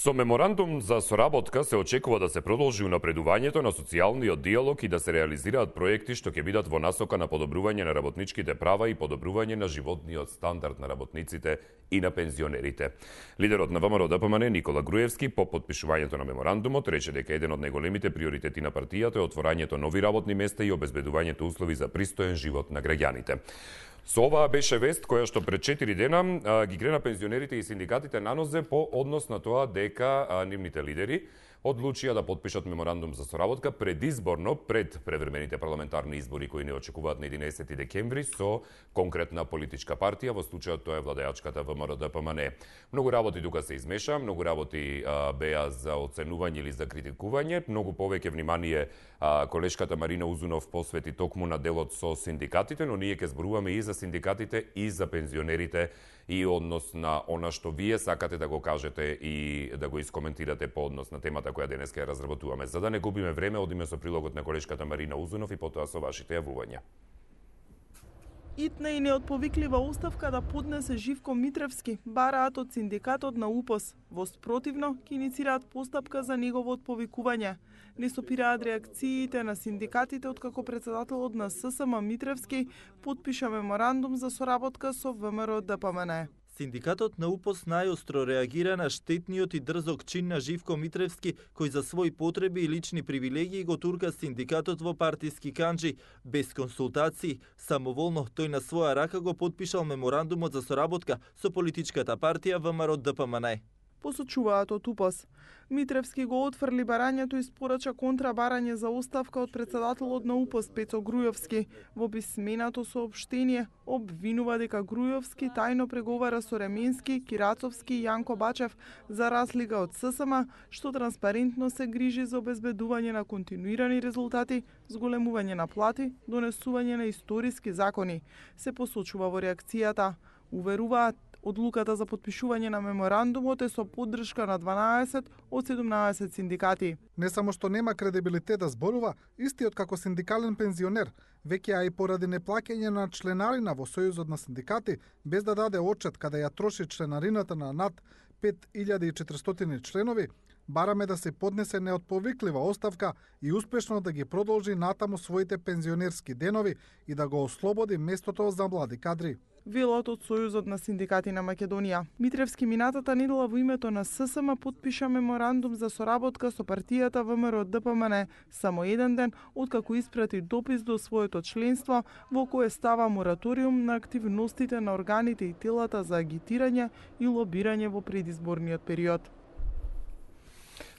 Со меморандум за соработка се очекува да се продолжи унапредувањето на социјалниот диалог и да се реализираат проекти што ќе бидат во насока на подобрување на работничките права и подобрување на животниот стандард на работниците и на пензионерите. Лидерот на ВМРО-ДПМН Никола Груевски по потпишувањето на меморандумот рече дека еден од најголемите приоритети на партијата е отворањето нови работни места и обезбедувањето услови за пристоен живот на граѓаните. Со оваа беше вест која што пред 4 дена ги грена пензионерите и синдикатите на нозе по однос на тоа дека нивните лидери одлучија да потпишат меморандум за соработка предизборно пред превремените парламентарни избори кои не очекуваат на 11 декември со конкретна политичка партија, во случајот тоа е владеачката ВМРО-ДПМН. Многу работи тука се измеша, многу работи беа за оценување или за критикување, многу повеќе внимание колешката Марина Узунов посвети токму на делот со синдикатите, но ние ќе зборуваме и за синдикатите и за пензионерите и однос на она што вие сакате да го кажете и да го искоментирате по однос на темата која денес ќе разработуваме. За да не губиме време, одиме со прилогот на колешката Марина Узунов и потоа со вашите јавувања. Итна и неотповиклива оставка да поднесе Живко Митревски, бараат од синдикатот на УПОС. Во спротивно, ќе иницираат постапка за негово отповикување. Не сопираат реакциите на синдикатите откако председателот на ССМ Митревски подпиша меморандум за соработка со ВМРО-ДПМН. Синдикатот на УПОС најостро реагира на штетниот и дрзок чин на Живко Митревски, кој за своји потреби и лични привилегии го турка синдикатот во партиски канџи. Без консултации, самоволно, тој на своја рака го потпишал меморандумот за соработка со политичката партија ВМРО-ДПМН. Посочуваат од УПОС. Митревски го отфрли барањето и спорача контрабарање за оставка од председателот на УПОС Пецо Груевски. Во писменато соопштение обвинува дека Груевски тајно преговара со Ременски, Кирацовски и Јанко Бачев за разлика од ССМ, што транспарентно се грижи за обезбедување на континуирани резултати, зголемување на плати, донесување на историски закони. Се посочува во реакцијата. Уверуваат, одлуката за потпишување на меморандумот е со поддршка на 12 од 17 синдикати. Не само што нема кредибилитет да зборува, истиот како синдикален пензионер, веќе и поради неплаќање на членарина во Сојузот на синдикати, без да даде отчет каде ја троши членарината на над 5400 членови, бараме да се поднесе неотповиклива оставка и успешно да ги продолжи натаму своите пензионерски денови и да го ослободи местото за млади кадри. Велот од Сојузот на синдикати на Македонија. Митревски минатата недела во името на ССМ потпиша меморандум за соработка со партијата ВМРО-ДПМН само еден ден откако испрати допис до своето членство во кое става мораториум на активностите на органите и телата за агитирање и лобирање во предизборниот период.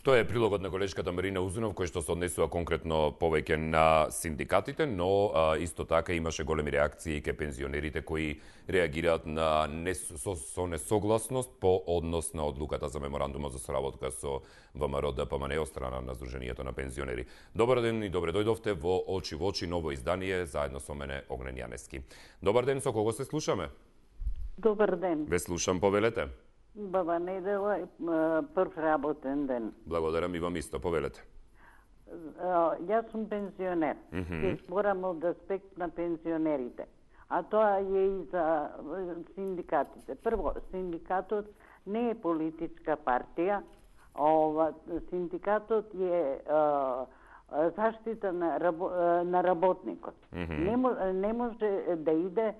Тоа е прилогот на колешката Марина Узунов, кој што се однесува конкретно повеќе на синдикатите, но исто така имаше големи реакции кај пензионерите кои реагираат на со несогласност по однос на одлуката за меморандумот за соработка со ВМРО-ДПМН од страна на Сдруженијето на пензионери. Добар ден и добре дојдовте во Очи во очи, ново издание, заедно со мене Огнен Јанески. Добар ден, со кого се слушаме? Добар ден. Ве слушам, повелете. Баба недела, прв работен ден. Благодарам и вам исто, повелете. Јас сум пензионер. Ќе зборам од аспект на пензионерите. А тоа е и за синдикатите. Прво, синдикатот не е политичка партија. Синдикатот е заштита на работникот. Не може да иде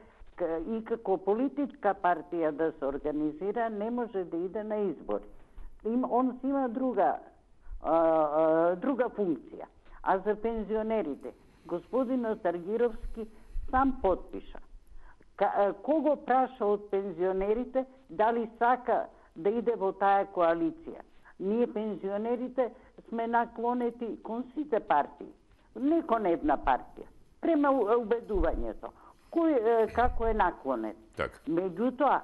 и како политичка партија да се организира, не може да иде на избори. Он има друга функција. А за пензионерите, господинот Аргировски сам потпиша. Кого праша од пензионерите дали сака да иде во таа коалиција? Ние пензионерите сме наклонети кон сите партии, не кон една партија. Према убедувањето. Кој како е наклонет. Так. Меѓутоа,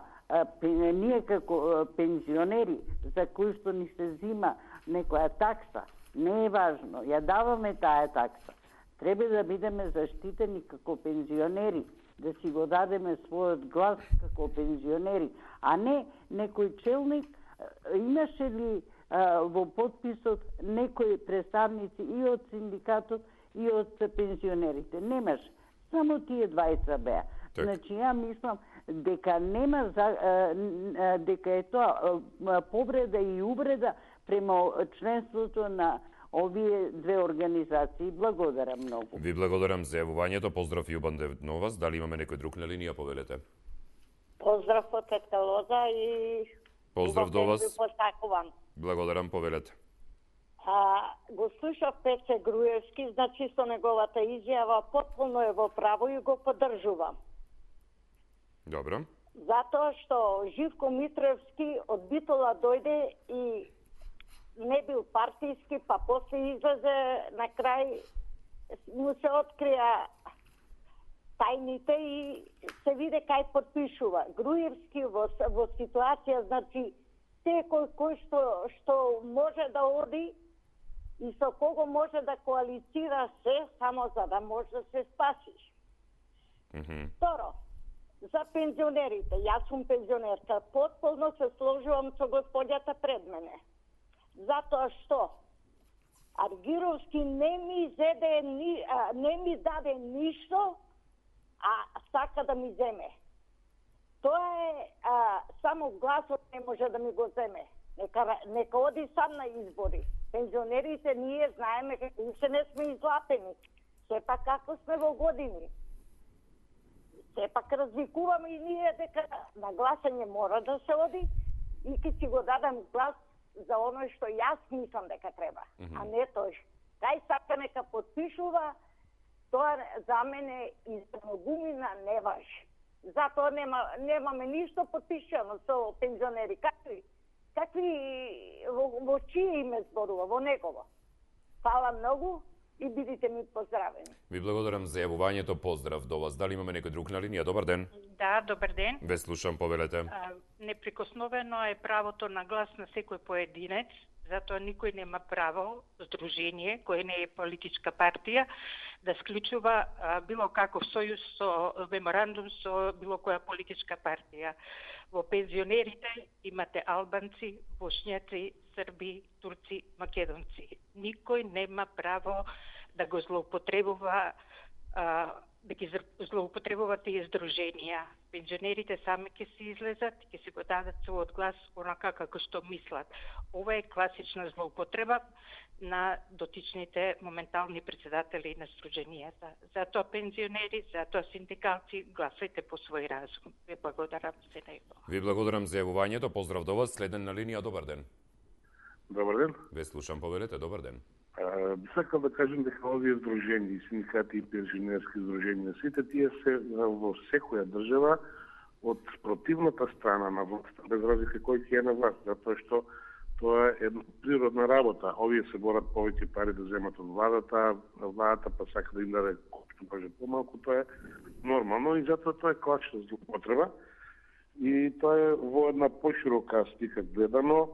ние како пензионери, за кои што ни се зима некоја такса, не е важно, ја даваме таа такса. Треба да бидеме заштитени како пензионери, да си го дадеме својот глас како пензионери, а не некој челник. Имаше ли во подписот некои представници и од синдикатот и од пензионерите? Немаше. Само тие двајца беа. Значи, ја мислам дека нема дека е тоа повреда и увреда према членството на овие две организации. Благодарам многу. Ви благодарам за јавувањето. Поздрав и убан ден на вас. Дали имаме некој друг на линија, повелете? Поздрав од Петка Лоза и поздрав до вас. Постакувам. Благодарам, повелете. Го слушав Петце Груевски, значи со неговата изјава потполно е во право и го поддржувам. Добро. Затоа што Живко Митревски од Битола дојде и не бил партиски, па после излезе на крај му се открија тајните и се виде кај подпишува. Груевски во ситуација, значи, секој кој што може да оди и со кого може да коалицира се, само за да може да се спасиш. Второ, за пензионерите. Јас сум пензионерка. Потполно се сложувам со господјата пред мене. Затоа што Аргировски не ми даде ништо, а сака да ми земе. Тоа е само гласот не може да ми го земе. Нека оди сам на избори. Пензионерите ние знаеме како се не сме излапени. Сепак како сме во години. Сепак развикуваме и ние дека на гласање мора да се оди и ќе си го дадам глас за оно што јас мислам дека треба, а не тој. Кај сака нека подпишува, тоа за мене и за многумина не важи. Затоа немаме ништо подпишано со пензионери. Какви во чие име зборува? Во негово. Фала многу и бидите ми поздравени. Ви благодарам за јавувањето. Поздрав до вас. Дали имаме некој друг на линија? Добар ден. Да, добар ден. Ве слушам, повелете. Неприкосновено е правото на глас на секој поединец, затоа никој нема право, здружение, кој не е политичка партија, да склучува било каков сојуз со меморандум со било која политичка партија. Во пензионерите имате албанци, бошњаци, срби, турци, македонци. Никој нема право да го злоупотребува да ги злоупотребуваат и здруженија. Пензионерите сами ќе се излезат, ќе се го дадат својот глас онака како што мислат. Ова е класична злоупотреба на дотичните моментални председатели на здруженијата. Затоа пензионери, затоа синдикалци, гласајте по свој разум. Ви благодарам за него. Ви благодарам за јавувањето. Поздрав до вас. Следен на линија. Добар ден. Добар ден. Ве слушам, повелете. Добар ден. Сакам да кажем дека овие здруженија, синдикати и пензионерски здруженија, сите тие се во секоја држава од противната страна на власта, без разлика кој ќе е на власт, затоа што тоа е една природна работа. Овие се борат повеќе пари да земат од владата па сака да им даде колку може помалку, тоа е нормално и затоа тоа е класична злоупотреба. И тоа е во една поширока слика гледано.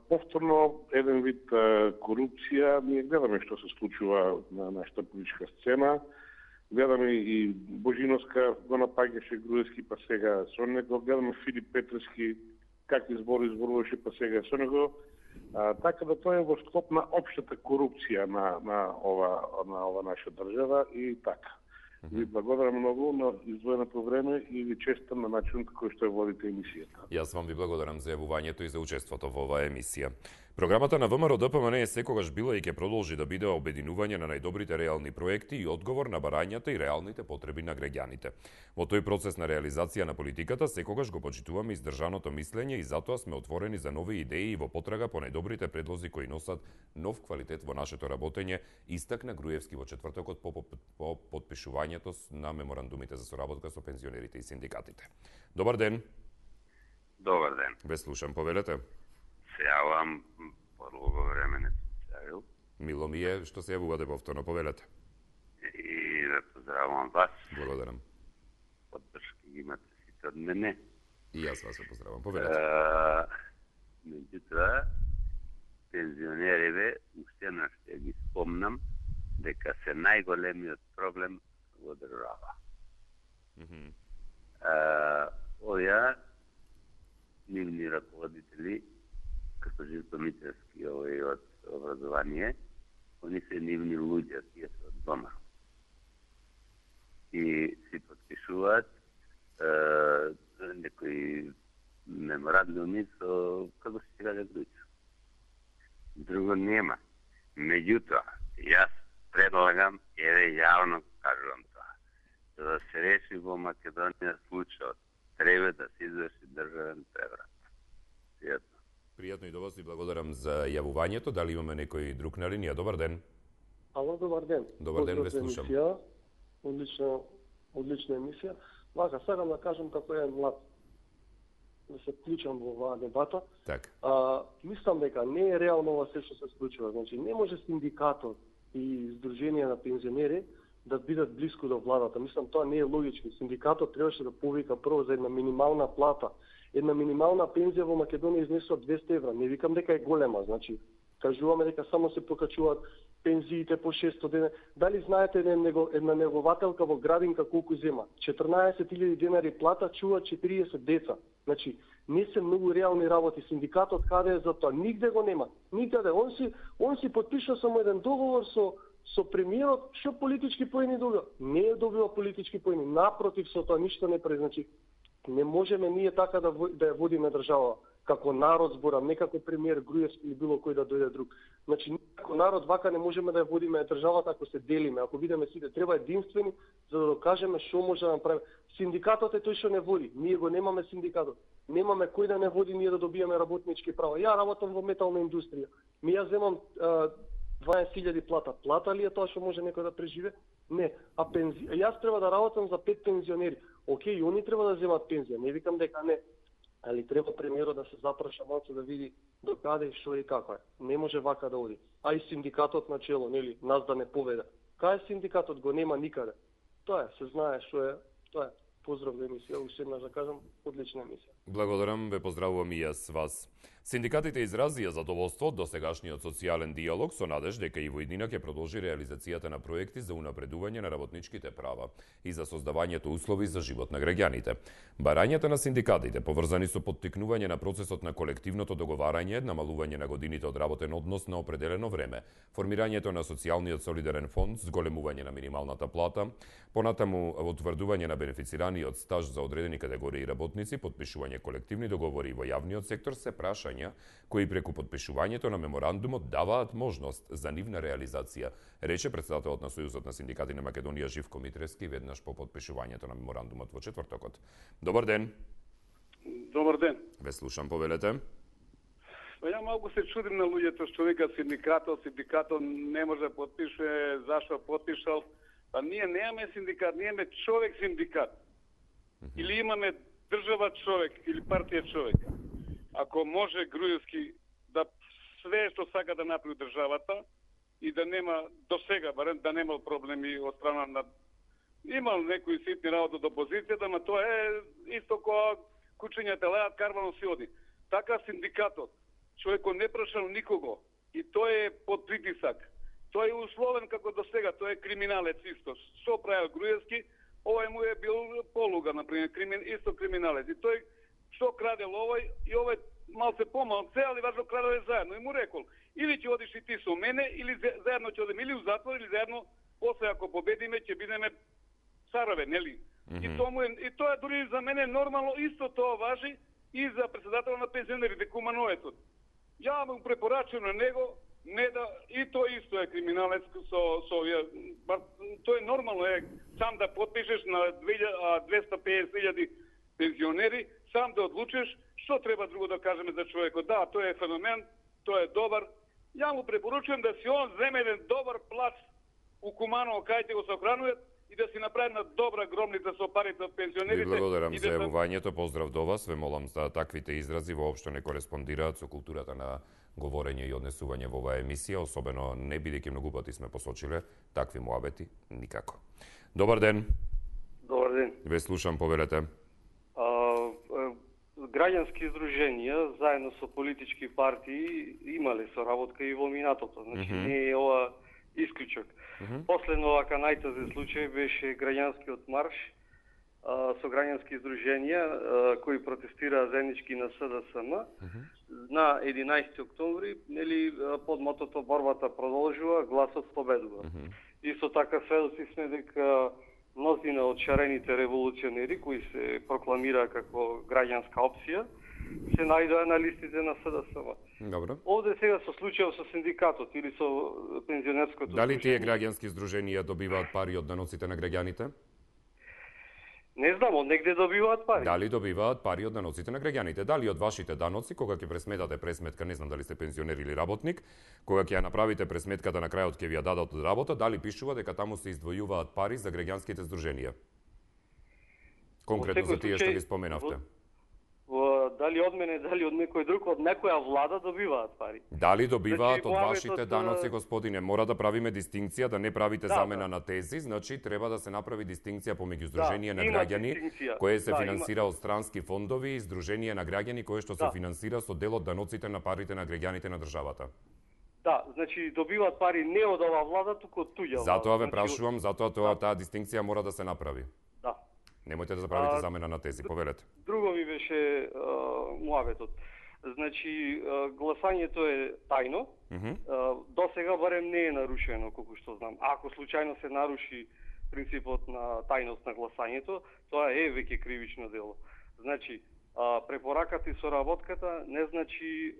Повторно еден вид корупција. Ние гледаме што се случува на нашата политичка сцена. Гледаме и Божиновска го напаѓаше Груевски, па сега со него. Гледаме Филип Петровски какви збори зборуваше, па сега со него. Така да тоа е во склоп на општата корупција на ова наша држава и така. Ви благодарам многу на издвоеното време и ви честам на начинот кој што водите емисијата. Јас вам ви благодарам за јавувањето и за учеството во оваа емисија. Програмата на ВМРО ДПМН е секогаш била и ќе продолжи да биде обединување на најдобрите реални проекти и одговор на барањата и реалните потреби на граѓаните. Во тој процес на реализација на политиката секогаш го почитуваме издржаното мислење и затоа сме отворени за нови идеи и во потрага по најдобрите предлози кои носат нов квалитет во нашето работење, истакна Груевски во четвртокот по подпишувањето на меморандумите за соработка со пензионерите и синдикатите. Добар ден. Добар ден. Ве слушам, повелете. Се јавам, подолго време не се јавил. Мило ми е што се јавувате повторно, повелете. И да поздравам вас. Благодарам. Поддршки имате сите од мене. И јас вас поздравам, повелете. Меѓутоа, пензионерите, уште на што ги спомнам, дека се најголемиот проблем во држава. Овие нивни раководители, како Живко Митревски од образование, они се нивни луѓе, тие се од дома. И си подпишуваат некои меморандуми со како се каже Грујцов. Друго нема. Меѓутоа, јас предлагам, јавно кажувам тоа, за да се реши во Македонија случајот, треба да се изврши државен преврат. Пријатно. Пријатно и до вас и благодарам за јавувањето. Дали имаме некој друг на линија? Добар ден. Ало, добар ден. Добар ден, ве слушам. Одлична емисија. Вака, сакам да кажам како е млад, да се вклучам во оваа дебата. Так. Мислам дека не е реално ова се што се случува. Значи, не може синдикатот и Сдружение на пензионери да бидат блиску до владата. Мислам, тоа не е логично. Синдикатот требаше да повика прво за една минимална плата. Една минимална пензија во Македонија изнесува 200 евра. Не викам дека е голема, значи, кажуваме дека само се покачуваат пензиите по 600 дена. Дали знаете една негователка во Градинка колку зема? 14.000 денари плата, чува 40 деца. Значи, не се многу реални работи. Синдикатот каде е за тоа? Нигде го нема. Никаде. Он си подпиша само еден договор со премиерот, што политички поени добива. Не е добива политички поени. Напротив, со тоа ништо не прави. Значи, не можеме ние така да ја водиме држава. Како народ зборам, не како премиер Груевски или било кој да дојде друг. Значи, како народ вака не можеме да ја водиме државата ако се делиме. Ако бидеме сите, треба единствени за да докажеме што може да направиме. Синдикатот е тој што не води. Ние го немаме синдикатот. Немаме кој да не води ние да добиеме работнички права. Ја работам во метална индустрија. Ја земам 20.000 плата. Плата ли е тоа што може некој да преживе? Не. Јас треба да работам за 5 пензионери. Океј, они треба да земат пензија. Не викам дека не. Али треба премиерот да се запраша малку да види до каде, што и како е. Не може вака да оди. А и синдикатот на чело, нели, нас да не поведе. Кај е синдикатот? Го нема никаде. Тоа е, се знае што е. Тоа е. Поздрав за емисија, уште еднаш да кажам, одлична емисија. Благодарам, ве поздравувам и јас вас. Синдикатите изразија задоволство од досегашниот социјален диалог со надеж дека и во иднина ќе продолжи реализацијата на проекти за унапредување на работничките права и за создавањето услови за живот на граѓаните. Барањата на синдикатите поврзани со поттикнување на процесот на колективното договарање, намалување на годините од работен однос на определено време, формирањето на социјалниот солидарен фонд, зголемување на минималната плата, понатаму утврдување на бенефицираниот стаж за одредени категории работници, подпишување колективни договори во јавниот сектор се прашања кои преку подпишувањето на меморандумот даваат можност за нивна реализација, рече претседателот на Сојузот на синдикати на Македонија Живко Митревски веднаш по подпишувањето на меморандумот во четвртокот. Добар ден. Добар ден. Ве слушам, повелете. Ја малку се чудим на луѓето што викаат синдикатот не може да подпише, зашто подпишал. Па ние немаме синдикат, ние имаме човек синдикат. Или имаме држава човек или партија човек. Ако може Груевски да све што сака да направи државата и да нема до сега барем да немал проблеми од страна на имал некои ситни работи од опозицијата, но тоа е исто која кучињата леат карвано си оди. Така синдикатот човекот не прашал никого и тој е под притисак. Тој е условен како до сега, тој е криминалец исто. Што правил Груевски? Овој му е бил полуга, например, исто криминалец. И тој што крадел овој и овој малце помалце, али важно крадел заедно. И му рекол, или ќе одиш и ти со мене, или заедно ќе одиме или у затвор, или заедно, после ако победиме, ќе бидеме царове, нели? И тоа е дури за мене нормално, исто тоа важи и за председател на пензионерите, Кумановецот. Ја му препорачувам на него, не да, и тој исто е криминалец со тој нормално е сам да подпишеш на 250.000 пензионери, сам да одлучиш што треба друго да кажеме за човекот. Да, тој е феномен, тој е добар. Ја му препоручувам да си он земе еден добар плац у Куманово, кај ќе го сохрануваат и да си направи една добра гробница со парите од пензионерите. Ви благодарам за јавувањето, поздрав до вас. Ве молам за таквите изрази воопшто не кореспондираат со културата на говорење и однесување во оваа емисија, особено не бидејќи многу пати сме посочиле такви муабети, никако. Добар ден. Добар ден. Ве слушам, повелете. Граѓански издруженија заедно со политички партии имале соработка и во минатото. Значи не е ова исклучок. Последно вака најтежен случај беше граѓанскиот марш со граѓански издруженија кои протестираа заеднички на СДСМ на 11 октомври, нели под мотото борбата продолжува, гласот победува. Исто така сведоци сме дека мнозина од шарените револуционери кои се прокламира како граѓанска опција се најдоа на листите на СДСМ. Добро. Овде сега со случајот со синдикатот или со пензионерското Дали тие граѓански здруженија добиваат пари од даноците на граѓаните? Не знам, од негде добиваат пари. Дали добиваат пари од даноците на граѓаните? Дали од вашите даноци, кога ќе пресметате пресметка, не знам дали сте пензионер или работник, кога ќе ја направите пресметката на крајот ќе ви ја дадат од работа, дали пишува дека таму се издвојуваат пари за граѓанските здруженија? Конкретно за тие што ги споменавте. Дали од мене, дали од некој друг, од некоја влада добиваат пари. Дали добиваат Значи, од вашите даноци, господине? Мора да правиме дистинкција, да не правите замена на тези, значи треба да се направи дистинкција помеѓу здруженија на граѓани, кое се финансира од странски фондови и здруженија на граѓани кое што се финансира со дел од даноците на парите на граѓаните на државата. Да, значи добиваат пари не од оваа влада, туку од туѓа влада. Затоа ве прашувам, затоа таа дистинкција мора да се направи. Да. Немојте да правите замена на тези, повелете. Друго ми беше муаветот. Значи, гласањето е тајно. До сега барем не е нарушено, колку што знам. Ако случајно се наруши принципот на тајност на гласањето, тоа е веќе кривично дело. Значи, препораката и соработката не значи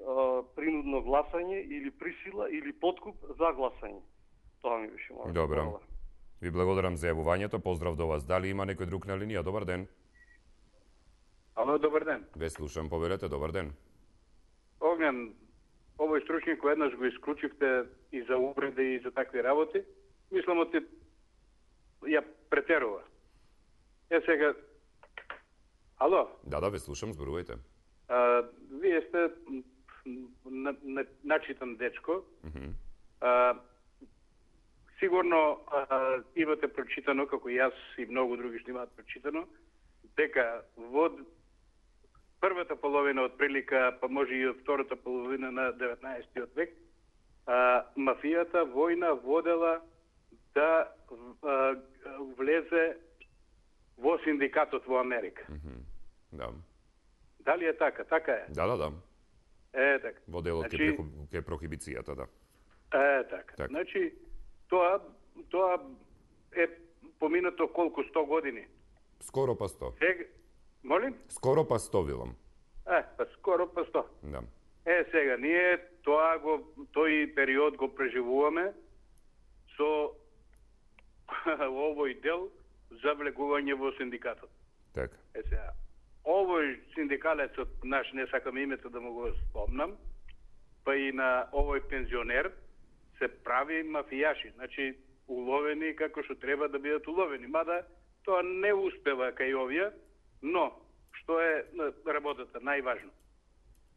принудно гласање или присила или подкуп за гласање. Тоа ми беше муавет. Добро. Ви благодарам за јавувањето, поздрав до вас. Дали има некој друг на линија? Добар ден. Ало, добар ден. Ве слушам, повелете, добар ден. Огнен, овој стручник кој еднаш го исклучивте и за увреди и за такви работи, мислам оти ја претерува. Сега... Ало? Да, ве слушам, зборувајте. Вие сте начитан дечко. Сигурно имате прочитано, како и јас и многу други што имаат прочитано, дека во првата половина од прилика, па може и од втората половина на 19. век, мафијата војна водела да влезе во синдикатот во Америка. Да. Дали е така? Така е. Да. Така. Во делот ке прохибицијата, да. Така. Значи, тоа е поминато колку 100 години. Скоро па 100. Молим? Скоро па 100 вилам. Па скоро па 100. Да. Сега ние тој период го преживуваме со овој дел за влегување во синдикатот. Така. Сега, овој синдикалецот наш, не сакам името да му го спомнам, па и на овој пензионер се прави мафијаши, значи уловени како што треба да бидат уловени. Мада тоа не успева кај овие, но што е работата најважно?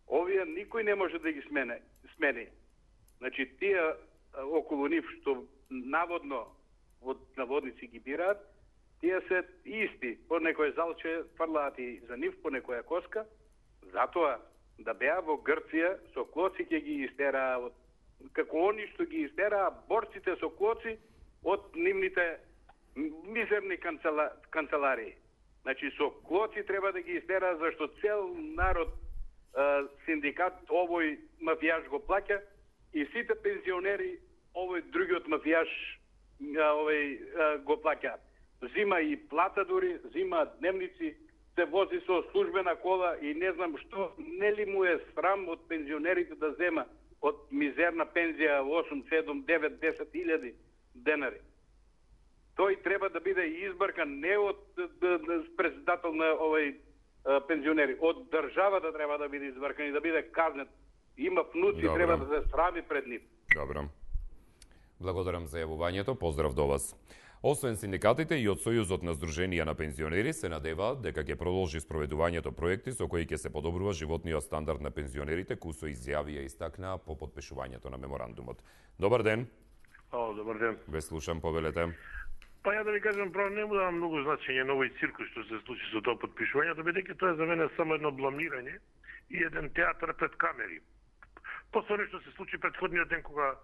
Овие никој не може да ги смени. Значи тие околу нив што наводно од наводници ги бираат, тие се исти. По некој залче фрлаат и за нив по некоја коска, затоа да беа во Грција со клоци ќе ги истераа од како они што ги истераа борците со клоци од нивните мизерни канцеларии. Значи со клоци треба да ги истераа зашто цел народ синдикат овој мафијаш го плаќа и сите пензионери овој другиот мафијаш го плаќаат. Зима и плата дури, зима дневници, се вози со службена кола и не знам што, нели му е срам од пензионерите да зема од мизерна пензија 8, 7, 9, 10 илјади денари. Тој треба да биде избркан не од председател на овој пензионери, од државата треба да биде избркан и да биде казнет. Има внуци, треба да се срами пред нив. Добро. Благодарам за јавувањето, поздрав до вас. Освен синдикатите и од Сојузот на здруженија на пензионери се надеваат дека ќе продолжи спроведувањето проекти со кои ќе се подобрува животниот стандард на пензионерите, кусо изјави ја истакнаа по потпишувањето на меморандумот. Добар ден. Добар ден. Ве слушам, повелете. Па ја да ви кажам, право не му давам многу значење на овој циркус што се случи со тоа потпишување, бидејќи тоа за мене само едно бламирање и еден театар пред камери. После нешто се случи претходниот ден кога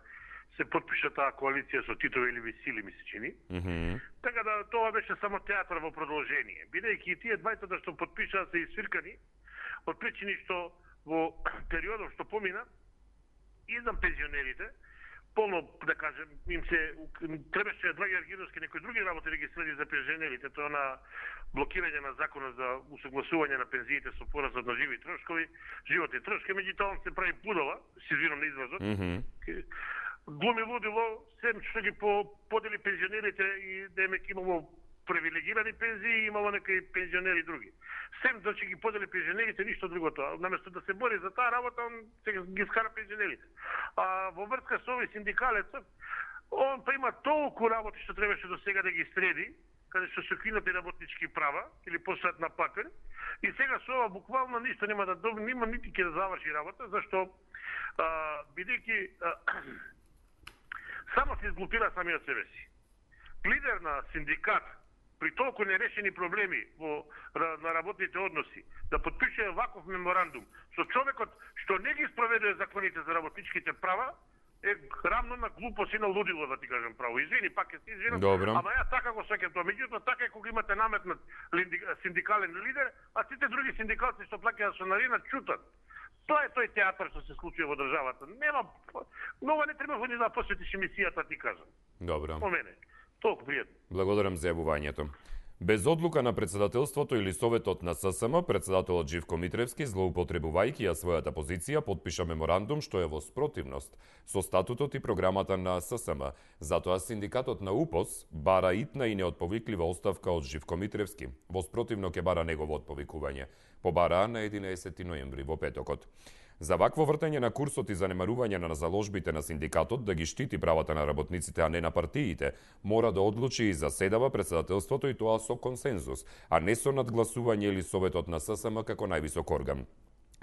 се потпиша таа коалиција со Титови или Весили, ми се чини. Така да тоа беше само театар во продолжение. Бидејќи тие двајцата што потпишаа се исфиркани од причини што во периодот што помина, изван пензионерите, полно, да кажем, требаше Драgan Гидовски некои други работи да ги следи за пензионерите, тоа на блокирање на законот за усогласување на пензиите со порасот на животни трошкови, меѓутоа се прави пудала, се извинам на изразот. Глуми лудило, сем што ги подели пензионерите и да имало привилегирани пензии, имало некои пензионери други. Сем да ќе ги подели пензионерите, ништо друго тоа. Наместо да се бори за таа работа, он се ги скара пензионерите. А во врска со овој синдикалец, он па има толку работи што требаше до сега да ги среди, каде што се кинати работнички права или посад на папир, и сега со ова буквално ништо нема да добие, нема нити ќе да заврши работа, зашто бидејќи само се изглупира самиот себе си. Лидер на синдикат при толку нерешени проблеми на работните односи, да подпише ваков меморандум со човекот што не ги спроведува законите за работничките права, е рамно на глупост и на лудило, да ти кажем право. Извини, пак е си извинам, ама ја така го сеќам тоа. Меѓутоа, така е кога имате наметнат синдикален лидер, а сите други синдикалци што плаќаат членарина чутат. Тоа е тој театар што се случува во државата. Нема, многу не треба да посветиш емисијата, ти кажам. Добро. По мене. Толку пријатно. Благодарам за јавувањето. Без одлука на председателството или советот на ССМ, председателот Живко Митревски, злоупотребувајќи ја својата позиција, потпиша меморандум што е во спротивност со статутот и програмата на ССМ. Затоа синдикатот на УПОС бара итна и неотповиклива оставка од Живко Митревски. Во спротивно ќе бара негово отповикување. Побараа на 11 ноември во петокот. За вакво вртење на курсот и занемарување на заложбите на синдикатот да ги штити правата на работниците, а не на партиите, мора да одлучи и заседава председателството, и тоа со консензус, а не со надгласување или советот на ССМ како највисок орган.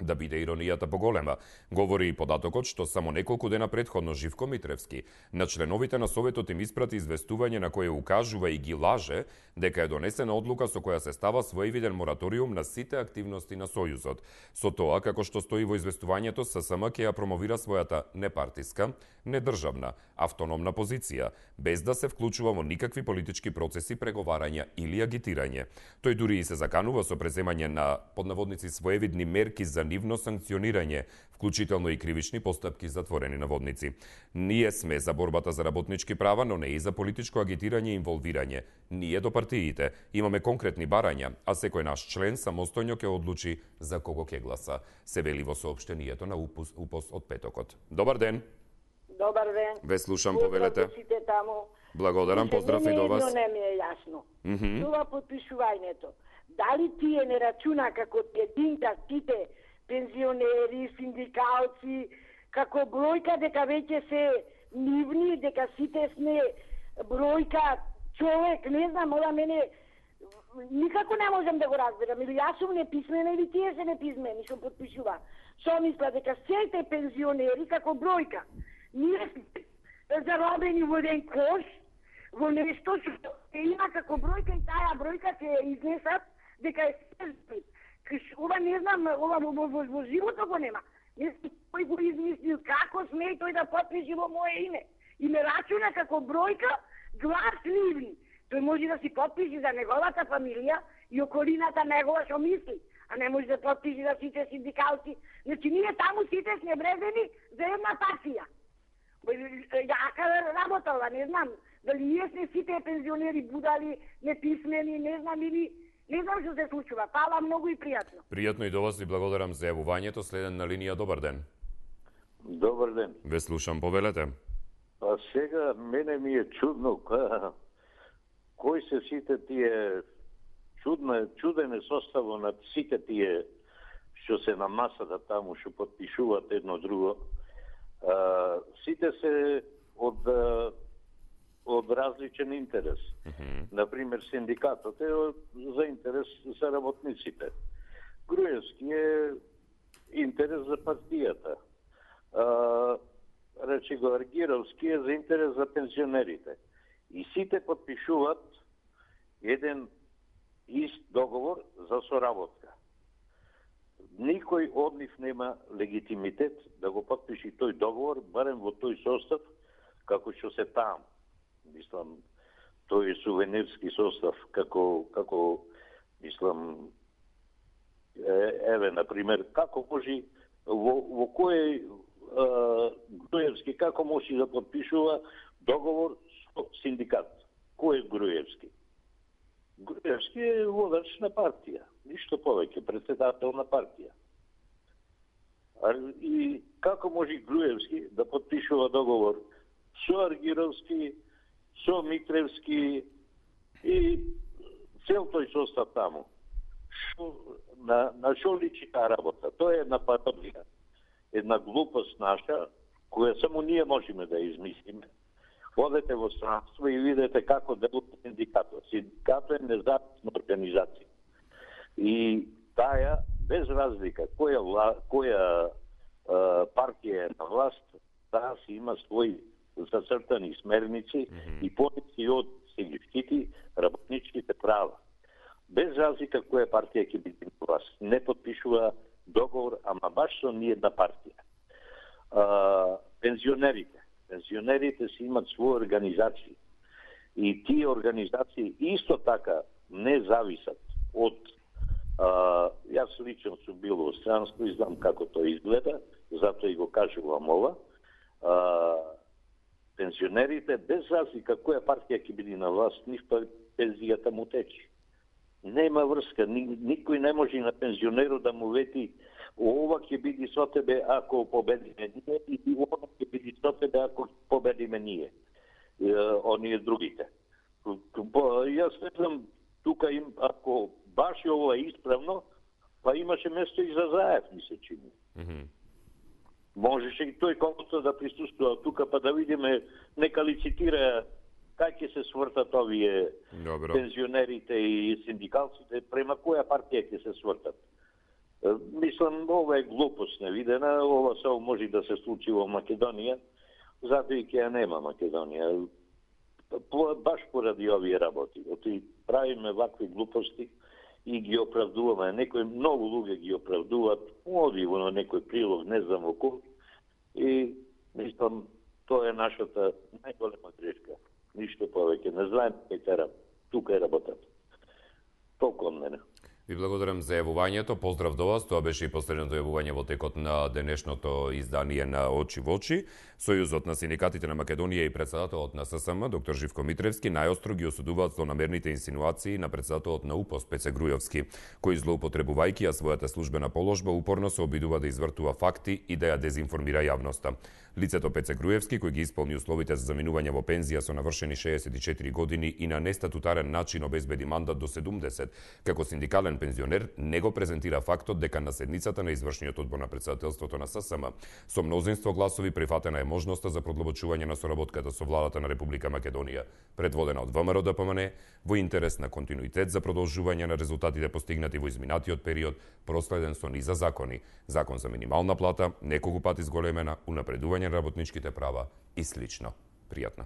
Да биде иронијата поголема, говори и податокот што само неколку дена претходно Живко Митревски на членовите на Советот им испрати известување на кое укажува и ги лаже дека е донесена одлука со која се става своевиден мораториум на сите активности на Сојузот. Со тоа, како што стои во известувањето, ССМ ќе ја промовира својата непартиска, недржавна, автономна позиција, без да се вклучува во никакви политички процеси, преговарања или агитирање. Тој дури и се заканува со преземање на поднаводници своевидни мерки за нивно санкционирање, вклучително и кривични постапки затворени наводници. Ние сме за борбата за работнички права, но не и за политичко агитирање и инволвирање. Ние до партиите имаме конкретни барања, а секој наш член самостојно ќе одлучи за кого ќе гласа, се вели во соопштението на УПОС од петокот. Добар ден. Добар ден. Ве слушам, повелете. Благодарам, поздрав и до вас. Не ми е јасно. Това подпишувањето. Дали тие не рачуна како единка сите пензионери, синдикалци, како бројка дека веќе се нивни, дека сите сме бројка човек, не знам, ова мене никако не можам да го разберам. Или јас сум неписмена, или тие се неписмени што подпишува. Со мисла дека сите пензионери како бројка. Ние сме заробени во еден кош, во нешто што има како бројка, и таа бројка се изнесат дека е спрзит. Ова не знам, ова во живото го нема. Не знам кој го измислил, како смее тој да подпише во моје име. И ме рачуна како бројка глас нивни. Тој може да си подпише за неговата фамилија и околината негова што мисли, а не може да подпише за сите синдикалци. Значи ние таму сите сме вредени за една партија. Јака работала, не знам, дали ние сме сите пензионери будали, неписмени, не знам, или не знам што се случува. Фала многу и пријатно. Пријатно и до вас и благодарам за јавувањето. Следен на линија, добар ден. Добар ден. Ве слушам, повелете. А сега мене ми е чудно кои се сите тие чуден е составо на сите тие што се на масата таму, што подпишуваат едно друго. Сите се од различен интерес. Например, синдикатот е за интерес за работниците. Груевски е интерес за партијата. Речи го Аргировски е за интерес за пензионерите. И сите подпишуваат еден ист договор за соработка. Никој од нив нема легитимитет да го подпиши тој договор, барем во тој состав, како што се там. Мислам, тој е сувенирски состав, како мислам, еве, например, како може, во кој Груевски како може да подпишува договор со синдикат? Кој е Груевски? Груевски е водач на партија, ништо повеќе, председател на партија. И како може Груевски да подпишува договор со Аргировски, со Митревски и цел тој состав таму? На шо личи таа работа? Тоа е една пародија, една глупост наша, која само ние можеме да измислиме. Одете во странство и видите како делува синдикатот. Синдикатот е независна организација. И таа, без разлика која партија е на власт, таа си има своји зацртани смерници и полици од се ги штити работничките права. Без разлика која партија ќе биде на власт. Не подпишува договор, ама баш со ни една партија. Пензионерите си имат своји организации. И тие организации исто така не зависат од... Јас лично сум бил во странство и знам како тоа изгледа, затоа и го кажувам ова. Пензионерите, без разлика која партија ќе биде на власт, ништо пензијата му тече. Нема врска, никој не може на пензионерот да му вети ова ќе биде со тебе ако победиме ние и ова ќе биде со тебе ако победиме ние. Оние другите. Јас не знам, тука им, ако баш ова е исправно, па имаше место и за Заев, ми се чини. Можеше и тој колкото да присуствува тука, па да видиме, нека лицитира кај ќе се свртат овие пензионерите и синдикалците, према која партија ќе се свртат. Мислам, ова е глупост невидена, ова само може да се случи во Македонија, затоа и ќе ја нема Македонија. Баш поради овие работи. Оти правиме вакви глупости и ги оправдуваме. Некои многу луѓе ги оправдуваат, оди во некој прилог, не знам во кој. И мислам, тоа е нашата најголема грешка. Ништо повеќе. Не знаем кај терам. Тука е работата. Толку од мене. Ви благодарам за јавувањето. Поздрав до вас. Тоа беше и последното јавување во текот на денешното издание на Очи во очи. Сојузот на синдикатите на Македонија и председателот на ССМ, доктор Живко Митревски, најостро ги осудуваат злонамерните инсинуации на председателот на УПОС, Пеце Грујовски, кој злоупотребувајќи ја својата службена положба, упорно се обидува да извртува факти и да ја дезинформира јавноста. Лицето Пеце Грујевски, кој ги исполни условите за заминување во пензија со навршени 64 години и на нестатутарен начин обезбеди мандат до 70, како синдикален пензионер, не го презентира фактот дека на седницата на извршниот одбор на председателството на ССМ со мнозинство гласови прифатена е можноста за продлабочување на соработката со владата на Република Македонија, предводена од ВМРО ДПМН, во интерес на континуитет за продолжување на резултатите постигнати во изминатиот период, проследен со низа закони, закон за минимална плата, неколку пати зголемена, унапредување на работничките права и слично. Пријатно.